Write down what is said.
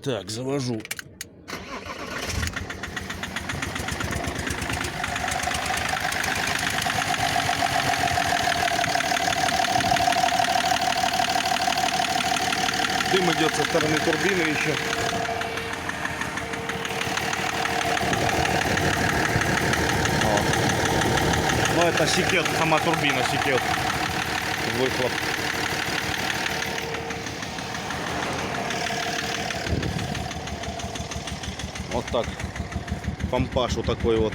Так, завожу. Дым идет со стороны турбины еще. Ну это секет, сама турбина секет. Выхлоп. Вот так. Помпаж вот такой вот.